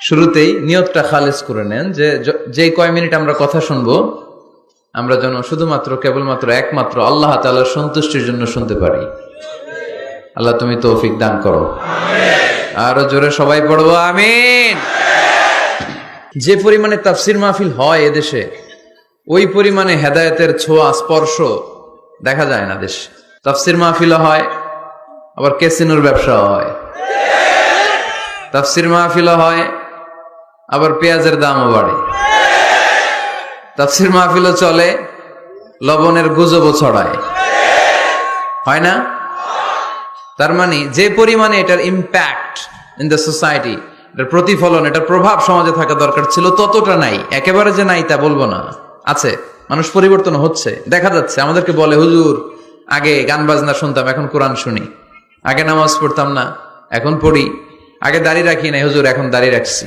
শুরুতেই নিয়তটা খালেজ করে নেন যে যে কয় মিনিট আমরা কথা শুনবো আমরা যেন শুধুমাত্র কেবলমাত্র একমাত্র আল্লাহ তাআলার সন্তুষ্টির জন্য শুনতে পারি। আল্লাহ তুমি তৌফিক দান করো। আরো জোরে সবাই পড়বো আমিন। যে পরিমাণে তাফসির মাহফিল হয় এদেশে, ওই পরিমাণে হেদায়েতের ছোঁয়া স্পর্শ দেখা যায় না দেশে। তাফসির মাহফিল হয়, আবার ক্যাসিনোর ব্যবসা হয়। তাফসির মাহফিল হয়, আবার পেঁয়াজের দামও বাড়ে। তাফসির মাহফিলও চলে, লবণের গুজবও ছড়ায়, হয় না? তার মানে যে পরিমাণে এটার ইম্প্যাক্ট ইন দ্য সোসাইটি, এটার প্রতিফলন, এটার প্রভাব সমাজে থাকা দরকার ছিল, ততটা নাই। একেবারে যে নাই তা বলবো না, আছে। মানুষ পরিবর্তন হচ্ছে, দেখা যাচ্ছে। আমাদেরকে বলে, হুজুর আগে গান বাজনা শুনতাম, এখন কোরআন শুনি। আগে নামাজ পড়তাম না, এখন পড়ি। আগে দাড়ি রাখি নাই হুজুর, এখন দাড়ি রাখছি।